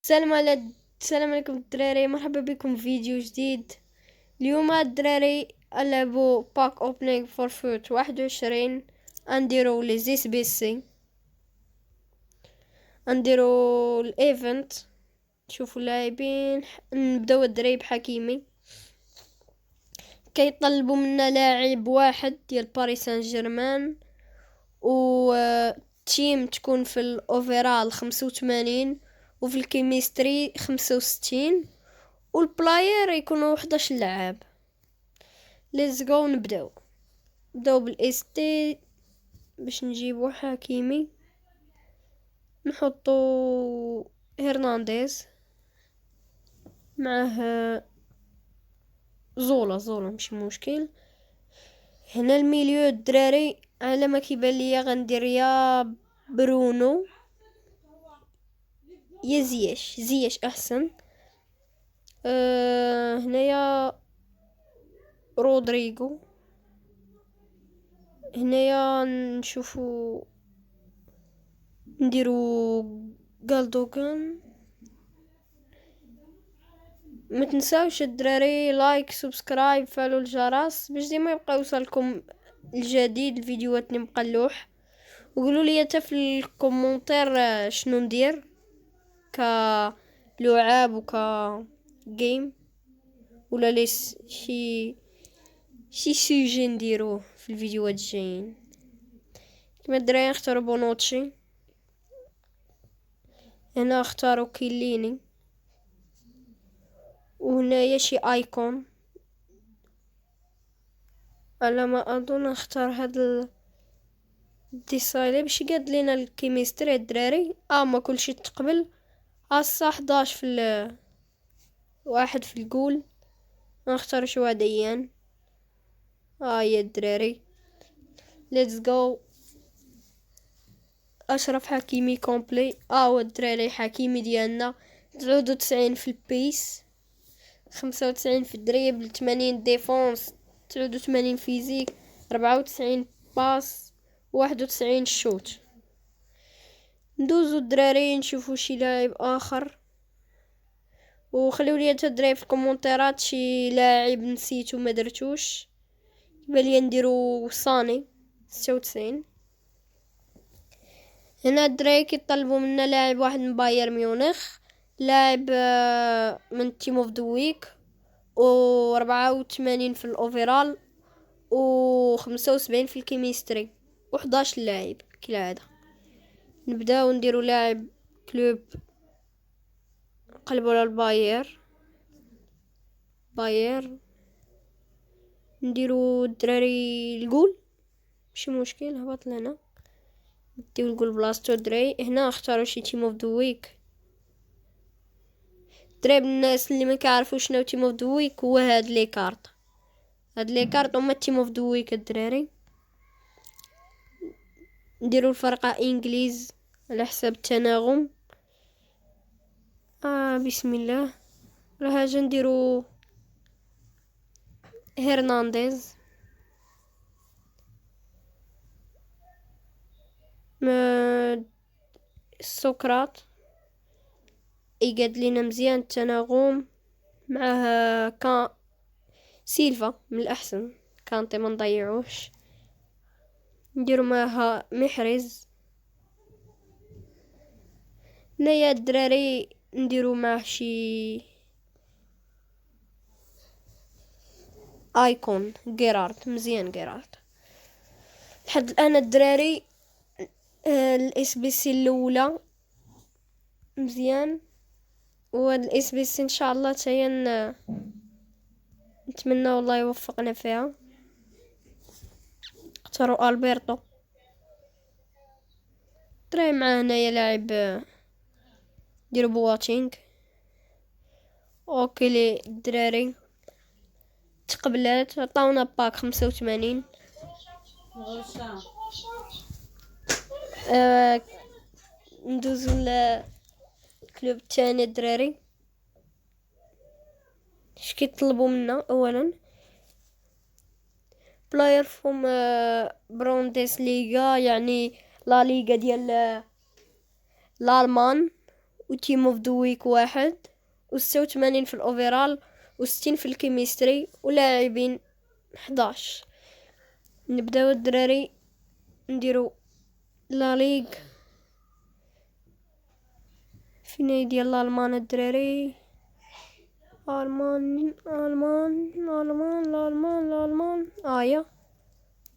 السلام عليكم الدراري، مرحبا بكم في فيديو جديد. اليوم الدراري ألعبوا باك اوبنينغ فور فوت 21. نديرو لي زيس بي سي، نديرو الايفنت، نشوفوا اللاعبين. نبداو الدراري بحكيمي. كيطلبوا منا لاعب واحد ديال باريس سان جيرمان، و تيم تكون في الاوفرال 85 وفي الكيمستري 65 والبلاير يكونوا 11 لاعب. ليتس جو. نبداو بالاس تي باش نجيبو حكيمي. نحطو هرنانديز معه زولا مش مشكل. هنا الميليو الدراري على ما كيبان ليا غندير يا برونو يا زياش احسن. هنايا رودريغو. هنايا نشوفو نديرو غالدوغان. ما تنساوش الدراري لايك سبسكرايب فعلوا الجرس باش ديما يبقى يوصلكم الجديد الفيديوهات اللي مقلوح. وقولوا لي حتى في الكومنتير شنو ندير ك لعاب وكا جيم، ولا ليس شي سوجي نديروه في الفيديوهات الجايين. كما الدراري اختاروا بونوتشي. هنا اختاروا كيليني، وهنايا شي ايكون. على ما اظن اختار هاد الديسايلي باش يقاد لينا الكيمستري الدراري. ما كلشي تقبل. الساعة 11 في واحد في الجول. نختار شو عديان. يا الدراري ليتس جو. اشرف حكيمي كومبلي. الدراري حكيمي ديالنا 99 في البيس، 95 في الدريبل، 80 ديفونس، 89 فيزيك، 94 باس، 91 شوت. ندوزو الدراري نشوفو شي لاعب اخر، وخليو لي الدراري في الكومنتيرات شي لاعب نسيتو ما درتوش. بالي نديرو صاني 96. هنا الدراري كيطلبوا منا لاعب واحد من بايرن ميونخ، لاعب من تيم اوف ذا ويك، و 84 في الاوفرال، و 75 في الكيمستري، و 11 لاعب كالعاده. نبداو نديرو لاعب كلوب. نقلبو على باير. نديرو الدراري الجول ماشي مشكل. هبط لنا نديو الجول بلاصتو الدراري. هنا اختاروا شي تيم اوف ذا ويك. دريب الناس اللي ما كيعرفوش شنو تيم اوف ذا ويك، هو هاد لي كارت هما تيم اوف ذا ويك الدراري. نديرو الفرقه انجليز على حساب التناغم. بسم الله. راه نديرو هرنانديز. سقراط يقاد لينا مزيان التناغم. معها كان سيلفا من الاحسن. كانتي ما نضيعوش. نديرو معها محرز. هنايا الدراري نديرو معه شي ايكون. جيرارد مزيان. جيرارد لحد الان الدراري الاس بي سي الاولى مزيان، وهاد الاس بي سي ان شاء الله تاين نتمنى والله يوفقنا فيها. اختاروا البرتو. دراري معاه هنايا لاعب ديرو بواتينغ. اوكي لي الدراري تقبلات. عطاونا باك 85. ندوزو للكلوب الثاني الدراري. اش كيطلبوا منا؟ اولا بلاير فروم بروندس ليغا، يعني لا ليغا ديال الالمان، وتيم اوف ذا ويك 1 و86 في الاوفرال و60 في الكيمستري ولاعبين 11. نبداو الدراري نديرو لا ليغ. فين ديال الالمان الدراري؟ المان المان الالمان الالمان الالمان يا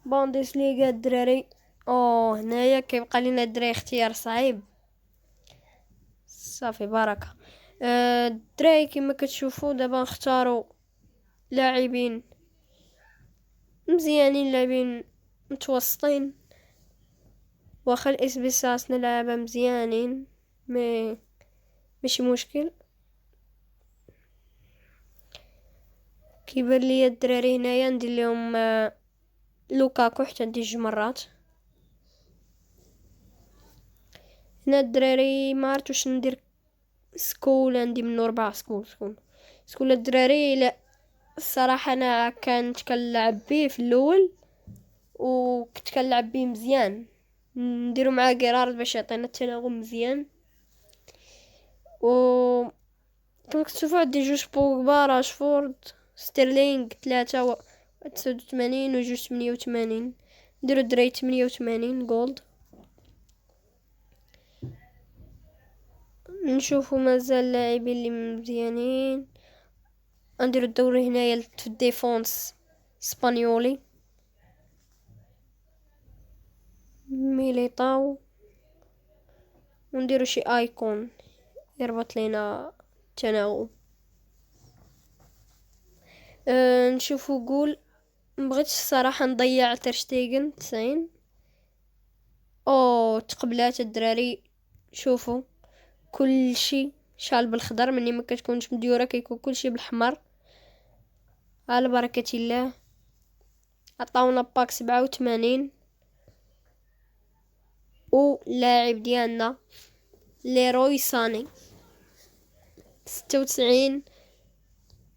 بوندس ليغا الدراري. هنايا كيبقى لينا الدراري اختيار صعيب. صافي بركه. الدراري كما كتشوفوا دابا نختاروا لاعبين مزيانين، لاعبين متوسطين، واخا الاس بي ساس نلعبها مزيانين ماشي مشكل. كيبان ليا الدراري هنايا ندير لهم لوكاكو حتى ندير 2 مرات. هنا الدراري ما عرفت واش ندير. سكول عندي منو 4 سكول الدراري. لا الصراحه انا كنت كنلعب بيه في الاول وكنت كنلعب بيه مزيان، نديرو معاه غيرارد باش يعطينا التناغم مزيان. و كما كتشوفوا عندي 2 بوغبا، راشفورد، ستيرلينغ 3 89 و 88. نديرو الدراري 88 جولد. نشوفوا مازال لاعبين اللي مزيانين. نديرو الدوري هنايا في الديفونس اسبانيولي ميليتاو، ونديرو شي ايكون يربط لينا التناغم. نشوفوا قول مبغيتش الصراحه نضيع ترشتيغن 90. تقبلات الدراري. شوفوا كل شيء شال بالخضر، مني ما كتكونش مديوره كيكون كل شيء بالاحمر. على بركه الله. عطاونا باك 87 ولاعب ديالنا ليروي ساني 96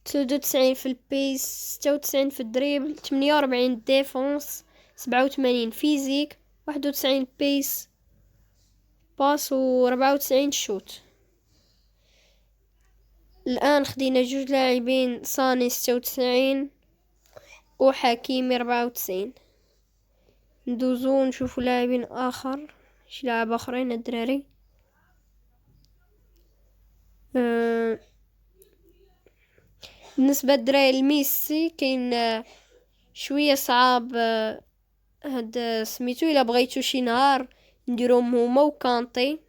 93 في البيس، 96 في الدريبل، 48 ديفونس، 87 فيزيك، 91 بيس باس و94 شوت. الان خدينا 2 لاعبين، ساني 96 وحكيمي 94. ندوزو نشوفو لاعبين اخر، شي لاعب اخرين الدراري. بالنسبه للدراري الميسي كاين شويه صعاب. هاد سميتو الا بغيتو شي نهار نديروهم هما وكانتي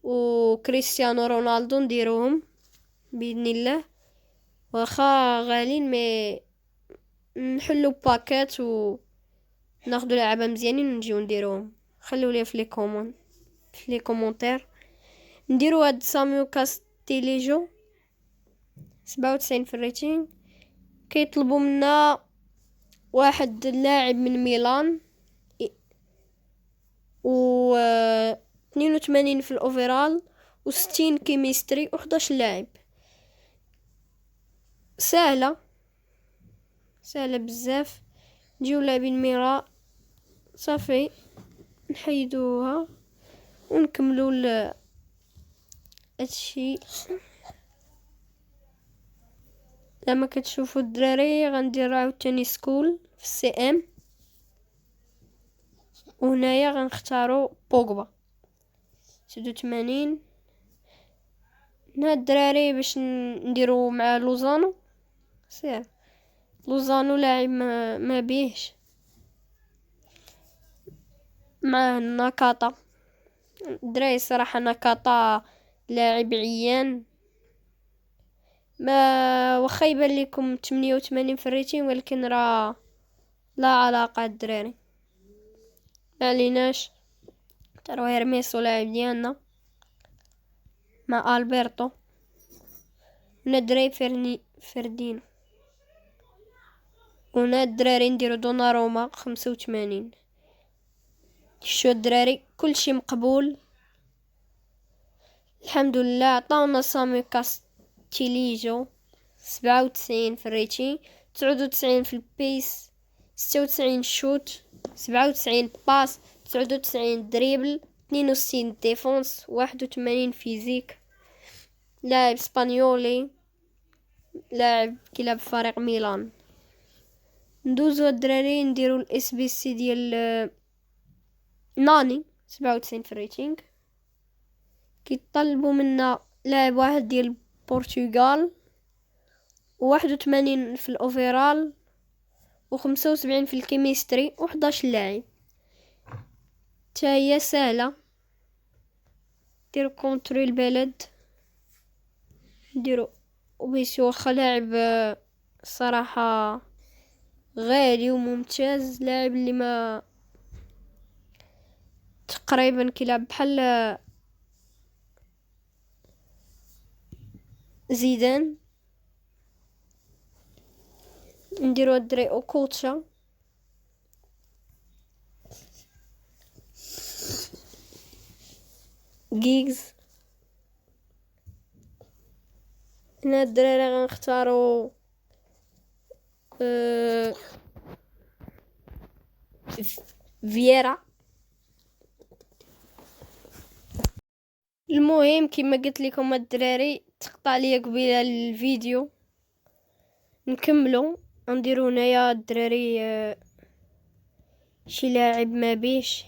وكريستيانو رونالدو نديروهم باذن الله، واخا غالين مي نحلو باكات وناخدو لعبه مزيانين ونجيو نديروهم. خليو لي في لي كومونتير. نديرو هاد ساميو كاستيليجو 97 في الريتينغ. كيطلبوا منا واحد لاعب من ميلان و 82 في الاوفرال و60 كيمستري و11 لاعب. سهله بزاف. نجيو لاعبين ميرا صافي نحيدوها ونكملو هادشي. لما كتشوفوا الدراري غندير عاوتاني سكول في السي ام، وهنايا غنختاروا بوغبا 86. هنا الدراري باش نديرو مع لوزانو. سير لوزانو لاعب ما بيهش. مع ناكاتا الدراري صراحه ناكاتا لاعب عيان، ما واخا يبان لكم 88 في الريتين ولكن راه لا علاقه الدراري معليناش. ترى هيرميسو لاعب ديالنا مع البرتو. هنا الدراري فردينو. هنا الدراري نديرو دوناروما 85. شو الدراري كلشي مقبول الحمد لله. عطاونا سامي كاستيليجو 97 في الريتين، 99 في البيس، 96 شوت، 97 باس، 99 دريبل، 62 ديفونس، 81 فيزيك. لاعب اسبانيولي، لاعب كيلعب في فريق ميلان. ندوزو الدراري نديرو الاس بي سي ديال ناني، 97 في الريتينغ. كيطلبوا منا لاعب واحد ديال البرتغال، 81 في الاوفرال، و75 في الكيمستري، و11 لاعب. تا هي سهله. ديرو كونتري البلد، نديرو وبيسي واخا لاعب صراحه غالي وممتاز، لاعب اللي ما تقريبا كيلعب بحال زيدان. نديرو الدري اوكوتشا، جيجز. هنا الدراري غنختارو فييرا. المهم كما قلت لكم الدراري، تقطع ليا قبيله الفيديو نكملو. نديرو هنايا الدراري شي لاعب ما بيش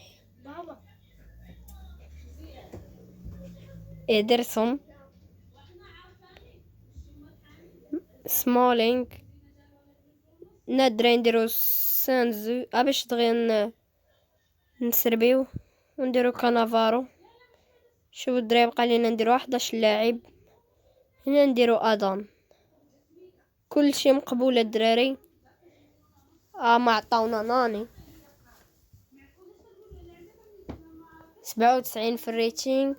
إيدرسون، سمولينغ. نادرين نديرو سانزو باش دغيا نسربيو، ونديرو كانافارو. شوفو الدراري بقى لينا نديرو 11 لاعب. هنا نديرو ادان. كل شيء مقبول الدراري. ما عطاونا ناني 97 في الريتينغ.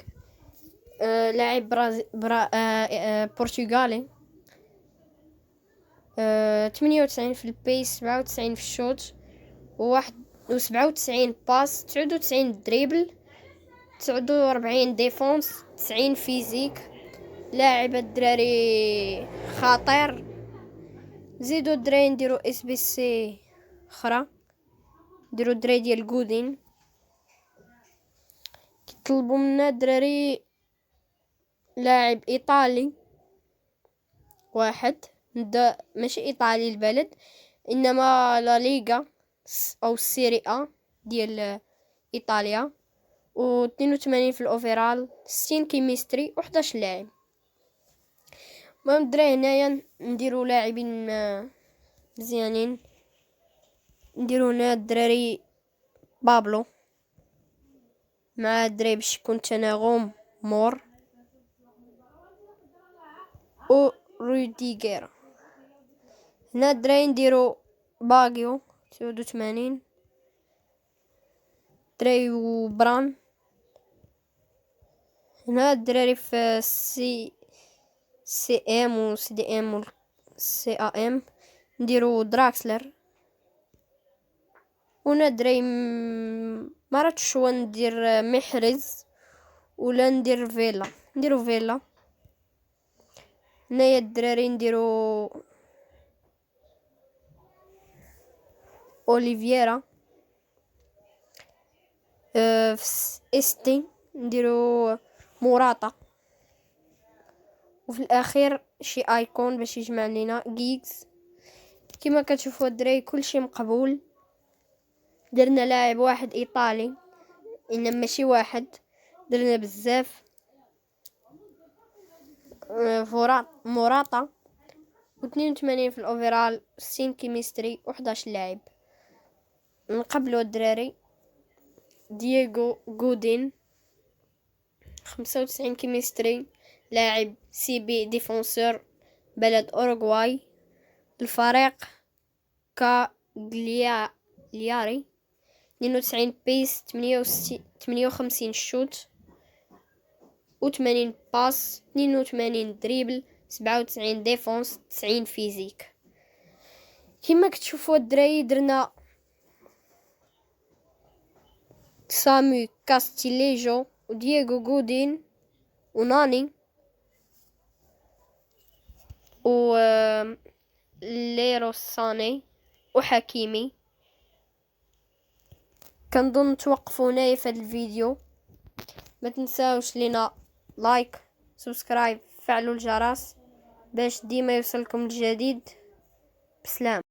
لاعب برتغالي. 98 في البيس، 97 في الشوت، و97 باس، 99 دريبل، 49 ديفونس، 90 فيزيك. لاعب الدراري خطير. زيدو الدراري نديرو اس بي سي اخرى، نديرو الدراري ديال غودين. كيطلبوا منا الدراري لاعب ايطالي واحد، نبدا ماشي ايطالي البلد، انما لا ليغا او السيري ا ديال ايطاليا، و82 في الاوفرال، 60 كيمستري، و11 لاعب. المهم الدراري هنايا نديرو لاعبين مزيانين. نديرو هنا الدراري بابلو مع الدراري باش يكون تناغم مور، و روديغير. هنا الدراري نديرو باغيو 89، دراري وبران. هنا الدراري في سي ام و سي دي ام و سي ا ام نديرو دراكسلر. وهنا الدراري مراتش شو ندير محرز ولا ندير فيلا، نديرو فيلا. هنايا الدراري نديرو اوليفيرا. في استي نديرو موراتا. وفي الاخير شي ايكون باش يجمع لينا جيجز. كما كتشوفوا الدراري كلشي مقبول. درنا لاعب واحد ايطالي، انما ماشي واحد، درنا بزاف. موراتا، و82 في الاوفرال، 60 كيمستري، و11 لاعب. نقبلوا الدراري دييغو غودين، 95 كيمستري، لاعب سي بي ديفونسور، بلد اوروغواي، الفريق كاغلياري. 92 بيس، 58 شوت، و80 باس، 82 دريبل، 97 ديفونس، 90 فيزيك. كما كتشوفوا الدراري درنا سامو كاستيليجو ودييغو غودين وناني و ليرو ساني وحكيمي. كنظن توقفوا هنايا في هذا الفيديو. ما تنساوش لينا لايك سبسكرايب فعلوا الجرس باش ديما يوصلكم الجديد. بسلام.